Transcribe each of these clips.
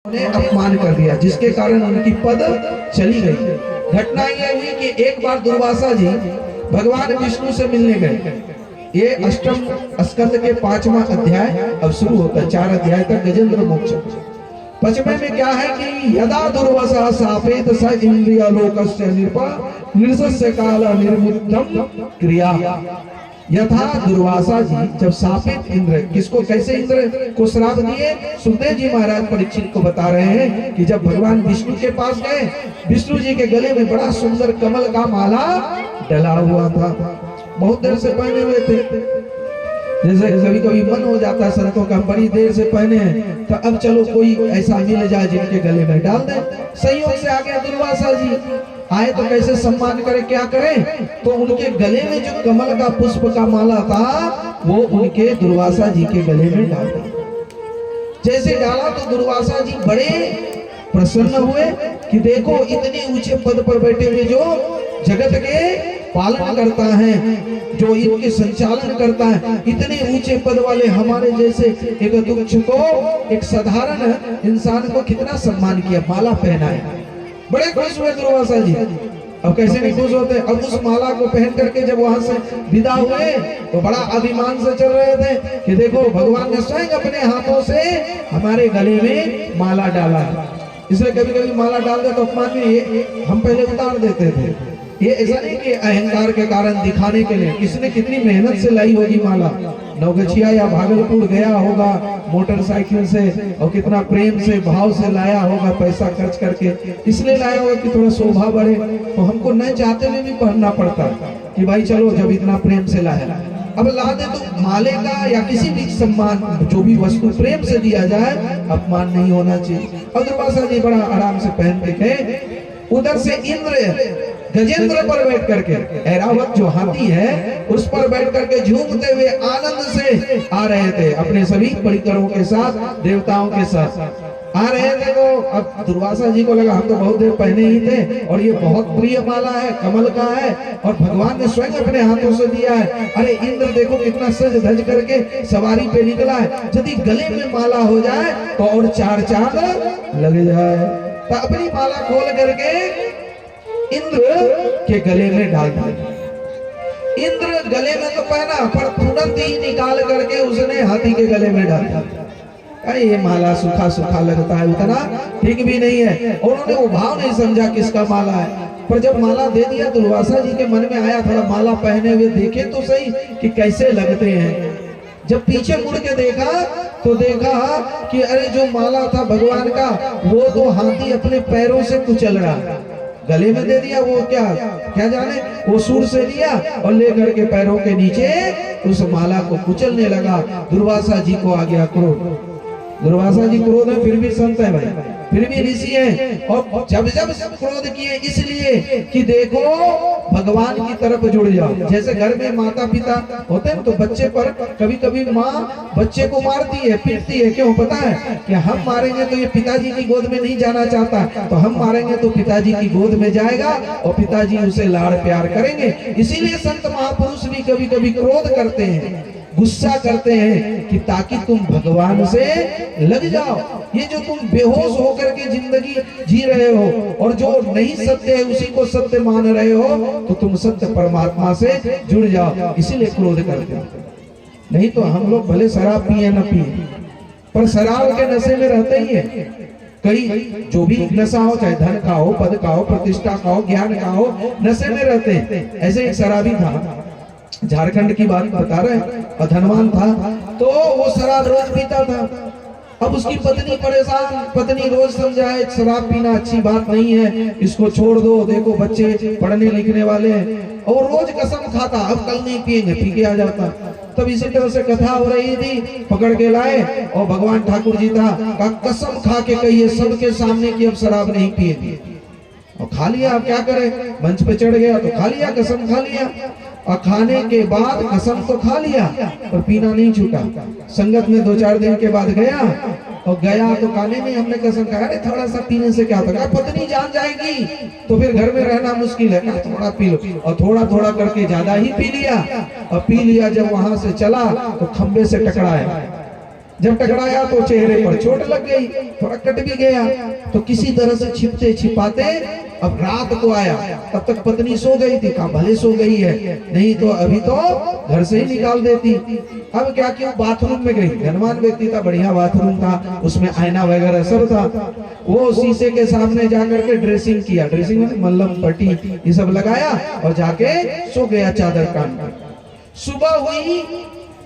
ने अपमान कर दिया, जिसके कारण उनकी पद चली गई। घटना यह हुई कि एक बार दुर्वासा जी भगवान विष्णु से मिलने गए। ये अष्टम स्कंद के 5वां अध्याय अब शुरू होता है, 4 अध्याय तक गजेंद्र मोक्ष। 5वें में क्या है कि यदा दुर्वासा सापेत स इंद्रियालोकस्य नृपा निर्सस्य काल निर्मुक्तम क्रिया। यथा दुर्वासा जी जब सापेत इंद्र, किसको कैसे इंद्र को श्राप दिए, सुखदेव जी महाराज परीक्षित को बता रहे हैं कि जब भगवान विष्णु के पास गए, विष्णु जी के गले में बड़ा सुंदर कमल का माला डला हुआ था, बहुत देर से पहने हुए थे। जैसे कभी कभी मन हो जाता है संतों का, बड़ी देर से पहने हैं तो अब चलो कोई ऐसा मिल जाए जिनके गले में डाल दे। संयोग से आ गया दुर्वासा जी, आए तो कैसे सम्मान करे, क्या करें, तो उनके गले में जो कमल का पुष्प का माला था वो उनके दुर्वासा जी के गले में डाल दिया। जैसे डाला तो दुर्वासा जी बड़े प्रसन्न हुए कि देखो इतने ऊंचे पद पर बैठे हुए जो जगत के पालन करता है, जो इनके संचालन करता है, इतने ऊंचे पद वाले हमारे जैसे एक तुच्छ को, एक साधारण इंसान को कितना सम्मान किया, माला पहनाया। बड़े खुश हुए दुर्वासा जी। अब कैसे नहीं खुश होते, अब उस माला को पहन करके जब वहां से विदा हुए तो बड़ा अभिमान से चल रहे थे कि देखो भगवान ने स्वयं अपने हाथों से हमारे गले में माला डाला। इसलिए कभी कभी माला डाल दे तो अपमान में हम पहले उतार देते थे। ये ऐसा नहीं कि अहंकार के कारण दिखाने के लिए, किसने कितनी मेहनत से लाई होगी माला, नवगछिया या भागलपुर गया होगा मोटरसाइकिल से और कितना प्रेम से भाव से लाया होगा, पैसा खर्च करके इसलिए लाया होगा कि थोड़ा शोभा बढ़े। तो हमको न चाहते हुए भी पहनना पड़ता कि भाई चलो जब इतना प्रेम से लाया। अब ला दे तो माले का या किसी भी सम्मान, जो भी वस्तु प्रेम से दिया जाए, अपमान नहीं होना चाहिए। और दुर्वासा जी बड़ा आराम से पहन के गए। उधर से इंद्र गजेंद्र पर बैठ करके, ऐरावत जो हाथी है उस पर बैठ करके झूमते हुए आनंद से आ रहे थे, अपने सभी परिकरों के साथ, देवताओं के साथ आ रहे थे। तो अब दुर्वासा जी को लगा हम तो बहुत देर पहने ही थे और ये बहुत प्रिय माला है, कमल का है और भगवान ने स्वयं अपने हाथों से दिया है। अरे इंद्र देखो कितना सज धज करके सवारी पे निकला है, यदि गले में माला हो जाए तो और 4 चांद लग जाए। तो अपनी माला खोल करके इंद्र के गले में डाल दिया। इंद्र गले में तो पहना पर तुरंत ही निकाल करके उसने हाथी के गले में डाल दिया। अरे ये माला सूखा सूखा लगता है, उतना ठीक भी नहीं है। और उन्होंने वो भाव नहीं समझा किसका माला है। पर जब माला दे दिया दुर्वासा जी के मन में आया थोड़ा माला पहने हुए देखे तो सही कि कैसे लगते हैं। जब पीछे मुड़ के देखा तो देखा कि अरे जो माला था भगवान का वो तो हाथी अपने पैरों से कुचल रहा, गले में दे दिया। वो क्या क्या जाने, वो सूर से लिया और लेकर के पैरों के नीचे उस माला को कुचलने लगा। दुर्वासा जी को आ गया क्रोध। दुर्वासा जी क्रोध है फिर भी संत है भाई, फिर भी ऋषि है। और जब जब क्रोध किए इसलिए कि देखो भगवान की तरफ जुड़ जाओ। जैसे घर में माता पिता होते हैं तो बच्चे पर कभी कभी माँ बच्चे को मारती है, पीटती है, क्यों पता है कि हम मारेंगे तो ये पिताजी की गोद में नहीं जाना चाहता, तो हम मारेंगे तो पिताजी की गोद में जाएगा और पिताजी उसे लाड़ प्यार करेंगे। इसीलिए संत महापुरुष भी कभी कभी क्रोध करते हैं, गुस्सा करते हैं कि ताकि तुम भगवान से लग जाओ। ये जो तुम बेहोश होकर के जिंदगी जी रहे हो और जो नहीं सत्य है उसी को सत्य मान रहे हो, तो तुम सत्य परमात्मा से जुड़ जाओ। इसीलिए क्रोध करते हो। नहीं तो हम लोग भले शराब पिए न पिए, पर शराब के नशे में रहते ही है। कई जो भी नशा हो, चाहे धन का हो, पद का हो, प्रतिष्ठा का हो, ज्ञान का हो, नशे में रहते हैं। ऐसे एक शराबी था, झारखंड की बात बता रहे हैं, और धनवान था, तो वो शराब रोज पीता था। अब उसकी पत्नी परेशान, पत्नी रोज समझाए शराब पीना अच्छी बात नहीं है, इसको छोड़ दो, देखो बच्चे पढ़ने लिखने वाले हैं। और रोज कसम खाता अब कल नहीं पिएंगे, पी के आ जाता। तब इसी तरह से कथा हो रही थी, पकड़ के लाए और भगवान ठाकुर जी था, कसम खा के कहिए सबके सामने कि अब शराब नहीं पिएंगे। और खा लिया। अब क्या करे, मंच पे चढ़ गया तो खा लिया, कसम खा लिया। और खाने के बाद कसम तो खा लिया पर पीना नहीं छूटा। संगत में 2-4 दिन के बाद गया और गया तो काने में हमने कसम खाया, अरे थोड़ा सा पीने से क्या होता, पत्नी जान जाएगी तो फिर घर में रहना मुश्किल है, थोड़ा पी लो। और थोड़ा थोड़ा करके ज्यादा ही पी लिया। और पी लिया, जब वहां से चला तो खंबे से टकराया। जब टकराया तो चेहरे पर चोट लग गई, थोड़ा कट भी गया। तो किसी तरह से छिपते छिपाते अब रात को आया, तब तक पत्नी सो गई थी। कहा भले सो गई है, नहीं तो अभी तो घर से ही निकाल देती। अब क्या किया, बाथरूम में गई। धनवान व्यक्ति था, बढ़िया बाथरूम था, उसमें आईना वगैरह सब था। वो शीशे के सामने जाकर के ड्रेसिंग किया, ड्रेसिंग में मल्लम पट्टी ये सब लगाया और जाके सो गया चादर कान पर। सुबह हुई,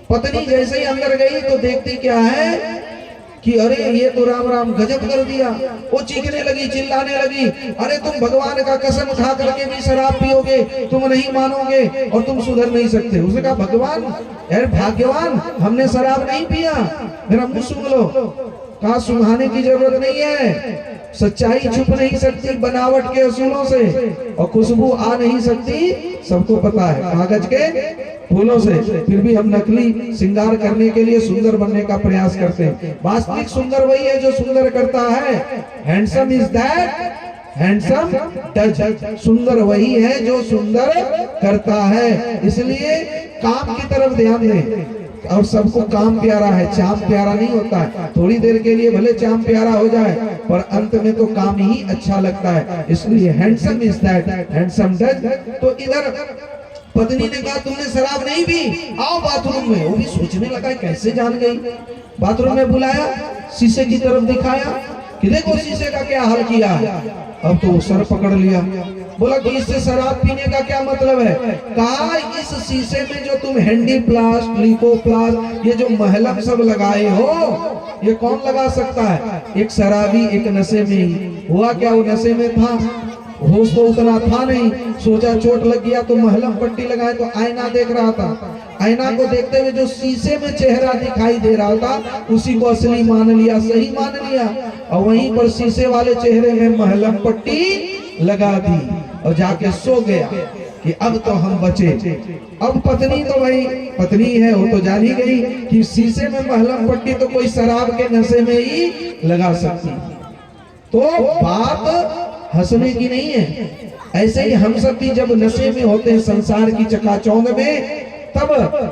पत्नी जैसे ही अंदर गई तो देखती क्या है कि अरे ये तो राम राम गजब कर दिया। वो चीखने लगी, चिल्लाने लगी, अरे तुम भगवान का कसम खा करके भी शराब पियोगे, तुम नहीं मानोगे और तुम सुधर नहीं सकते। उसने कहा भगवान यार भाग्यवान, हमने शराब नहीं पिया, मेरा मुंह सूंघ लो। कहा सुंघाने की जरूरत नहीं है, सच्चाई छुप नहीं सकती बनावट के असूलों से, और खुशबू आ नहीं सकती सबको पता है कागज के फूलों से। फिर भी हम नकली श्रृंगार करने के लिए सुंदर बनने का प्रयास करते हैं। वास्तविक सुंदर वही है जो सुंदर करता है। Handsome is that handsome does, सुंदर वही है जो सुंदर करता है। इसलिए काम की तरफ ध्यान दें। और सबको काम प्यारा है, चाम प्यारा नहीं होता है। थोड़ी देर के लिए भले चाम प्यारा हो जाए, पर अंत में तो काम ही अच्छा लगता है। इसलिए handsome is that handsome does. तो इधर पत्नी ने कहा तुमने शराब नहीं पी, आओ बाथरूम में। वो भी सोचने लगा कैसे जान गई। बाथरूम में बुलाया, शीशे की तरफ दिखाया कि देखो शीशे का क्या हाल किया। अब तो सर पकड़ लिया, बोला कि इससे शराब पीने का क्या मतलब है। कहा इस शीशे में जो तुम हैंडी प्लास्ट, लिकोप्लास्ट, ये जो महलम सब लगाए हो, ये कौन लगा सकता है। एक शराबी एक नशे में ही हुआ। क्या वो नशे में था, होश तो उतना था नहीं। सोचा चोट लग गया तो महलम पट्टी लगाए, तो आईना देख रहा था। आईना को देखते हुए जो शीशे में चेहरा दिखाई दे रहा था उसी को असली मान लिया, सही मान लिया, और वहीं पर शीशे वाले चेहरे में महलम पट्टी लगा दी और जाके सो गया कि अब तो हम बचे। अब पत्नी तो भाई पत्नी है, वो तो जान ही गई कि शीशे में महलम पट्टी तो कोई शराब के नशे में ही लगा सकती। तो बात हंसने की नहीं है। ऐसे ही हम सब भी जब नशे में होते हैं संसार की चकाचौंध में, तब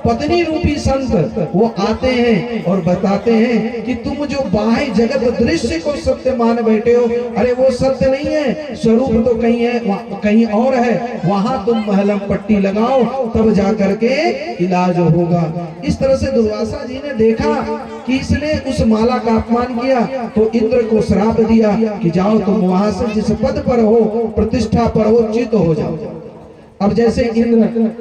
पत्नी रूपी संत वो आते हैं और बताते हैं कि तुम जो बाह्य जगत दृश्य को सत्य मान बैठे हो, अरे वो सत्य नहीं है, स्वरूप तो कहीं है, कहीं और है। वहां तुम महलम पट्टी लगाओ, तब जाकर के इलाज होगा। इस तरह से दुर्वासा जी ने देखा कि इसने उस माला का अपमान किया, तो इंद्र को श्राप दिया कि जाओ तुम वहां से जिस पद पर हो, प्रतिष्ठा पर हो, चित हो जाओ। अब जैसे इंद्र,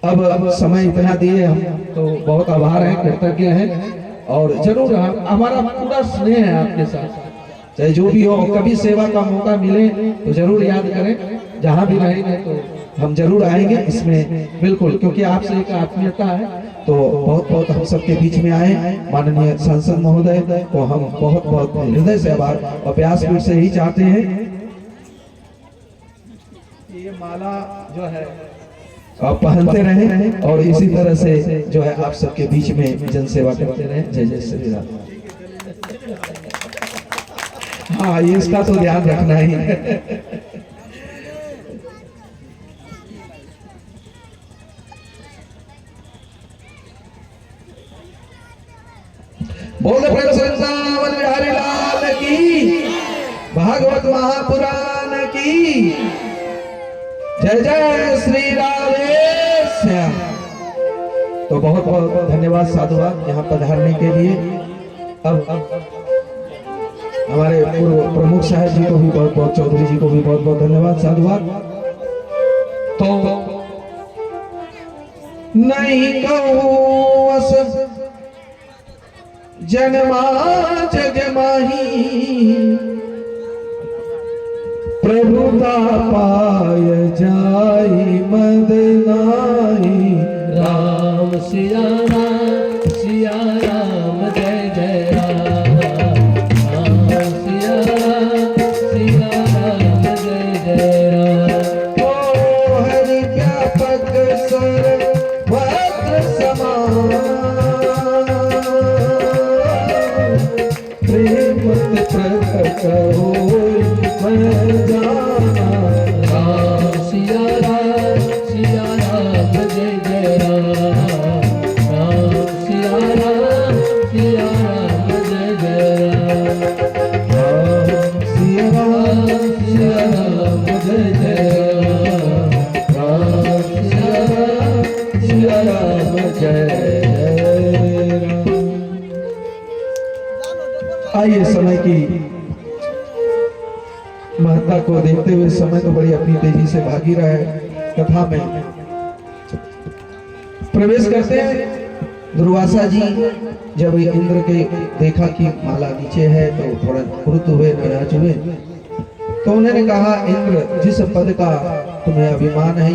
अब समय इतना दिए हम तो बहुत आभार हैं, कृतज्ञ हैं, और जरूर हमारा पूरा स्नेह है आपके साथ। चाहे जो भी हो, कभी सेवा का मौका मिले तो जरूर याद करें। जहां भी रहेंगे तो हम जरूर आएंगे इसमें, बिल्कुल, क्योंकि आपसे एक आत्मीयता है। तो बहुत बहुत हम सबके बीच में आए माननीय सांसद महोदय को हम बहुत बहुत हृदय से आभार और व्यासपीठ से ही चाहते हैं ये माला जो है आप पहनते रहें और इसी तरह से जो है आप सबके बीच में जन सेवा करते रहें। जय जय श्री राम। हाँ, ये इसका तो ध्यान रखना ही है। बोल वृंदावन बिहारी लाल की, भागवत महापुराण की जय जय श्री राधेश्याम। तो बहुत बहुत धन्यवाद साधुवाद यहाँ पधारने के लिए। अब हमारे पूर्व प्रमुख साहब जी को भी बहुत बहुत, चौधरी जी को भी बहुत बहुत धन्यवाद साधुवाद। तो नहीं कहूँ जन्मा जग माही, प्रभुता पाय जाई मद नाही। राम सिया राम जय जय राम। राम सिया राम जय जय राम। ओ हरि व्यापक सर्वत्र समान, प्रेम प्रकट होई मैं जाना। राम सिया राम जय जय राम। राम आइए समय की महत्ता को देखते हुए, समय तो बड़ी अपनी तेजी से भागी रहा है, कथा में प्रवेश करते हैं। दुर्वासा जी जब इंद्र के देखा कि माला नीचे है तो थोड़ा क्रुद्ध हुए, नाराज हुए, तो उन्होंने कहा इंद्र जिस पद का तुम्हें अभिमान है